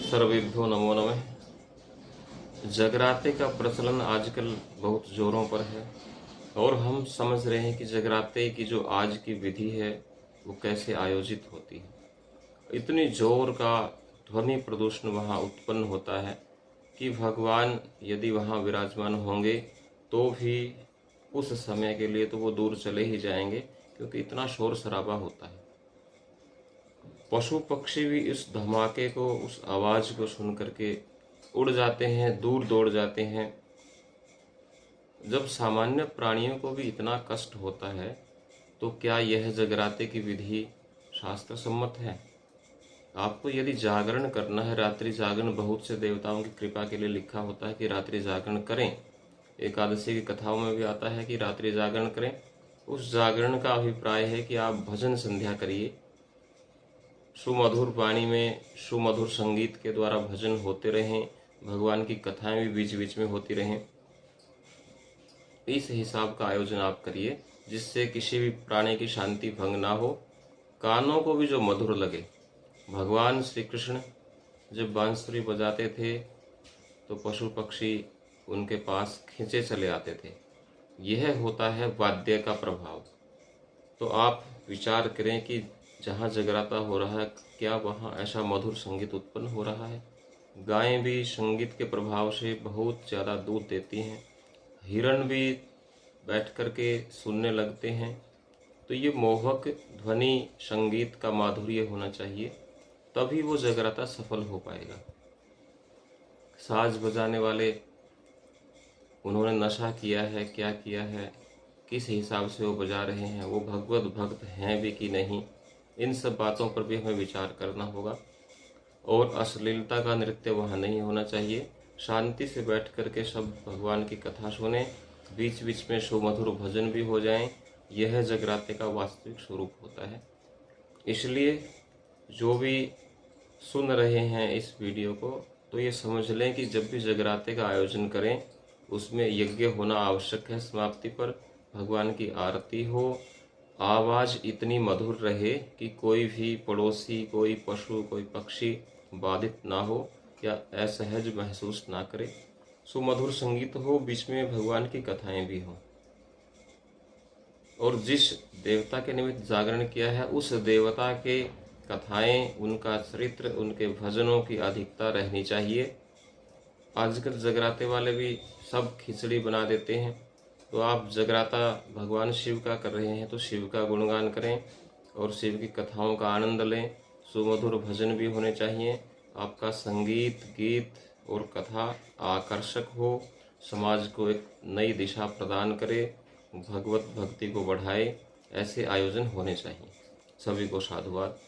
सर्वेभ्यो नमो नमः। जगराते का प्रचलन आजकल बहुत जोरों पर है और हम समझ रहे हैं कि जगराते की जो आज की विधि है वो कैसे आयोजित होती है। इतनी जोर का ध्वनि प्रदूषण वहाँ उत्पन्न होता है कि भगवान यदि वहाँ विराजमान होंगे तो भी उस समय के लिए तो वो दूर चले ही जाएंगे, क्योंकि इतना शोर शराबा होता है। पशु पक्षी भी इस धमाके को, उस आवाज को सुन करके उड़ जाते हैं, दूर दौड़ जाते हैं। जब सामान्य प्राणियों को भी इतना कष्ट होता है तो क्या यह जगराते की विधि शास्त्र सम्मत है? आपको यदि जागरण करना है, रात्रि जागरण, बहुत से देवताओं की कृपा के लिए लिखा होता है कि रात्रि जागरण करें। एकादशी की कथाओं में भी आता है कि रात्रि जागरण करें। उस जागरण का अभिप्राय है कि आप भजन संध्या करिए, सुमधुर वाणी में सुमधुर संगीत के द्वारा भजन होते रहें, भगवान की कथाएं भी बीच बीच में होती रहें। इस हिसाब का आयोजन आप करिए जिससे किसी भी प्राणी की शांति भंग ना हो, कानों को भी जो मधुर लगे। भगवान श्री कृष्ण जब बांसुरी बजाते थे तो पशु पक्षी उनके पास खींचे चले आते थे। यह होता है वाद्य का प्रभाव। तो आप विचार करें कि जहाँ जगराता हो रहा है, क्या वहाँ ऐसा मधुर संगीत उत्पन्न हो रहा है? गायें भी संगीत के प्रभाव से बहुत ज़्यादा दूध देती हैं, हिरण भी बैठ कर के सुनने लगते हैं। तो ये मोहक ध्वनि संगीत का माधुर्य होना चाहिए, तभी वो जगराता सफल हो पाएगा। साज बजाने वाले, उन्होंने नशा किया है, क्या किया है, किस हिसाब से वो बजा रहे हैं, वो भगवत भक्त हैं भी कि नहीं, इन सब बातों पर भी हमें विचार करना होगा। और अश्लीलता का नृत्य वहाँ नहीं होना चाहिए। शांति से बैठ करके सब भगवान की कथा सुने, बीच बीच में सुमधुर भजन भी हो जाएं। यह जगराते का वास्तविक स्वरूप होता है। इसलिए जो भी सुन रहे हैं इस वीडियो को, तो ये समझ लें कि जब भी जगराते का आयोजन करें उसमें यज्ञ होना आवश्यक है। समाप्ति पर भगवान की आरती हो, आवाज़ इतनी मधुर रहे कि कोई भी पड़ोसी, कोई पशु, कोई पक्षी बाधित ना हो या असहज महसूस ना करे। सुमधुर संगीत हो, बीच में भगवान की कथाएं भी हों। और जिस देवता के निमित्त जागरण किया है उस देवता के कथाएं, उनका चरित्र, उनके भजनों की अधिकता रहनी चाहिए। आजकल जगराते वाले भी सब खिचड़ी बना देते हैं। तो आप जगराता भगवान शिव का कर रहे हैं तो शिव का गुणगान करें और शिव की कथाओं का आनंद लें। सुमधुर भजन भी होने चाहिए। आपका संगीत, गीत और कथा आकर्षक हो, समाज को एक नई दिशा प्रदान करे, भगवत भक्ति को बढ़ाए। ऐसे आयोजन होने चाहिए। सभी को साधुवाद।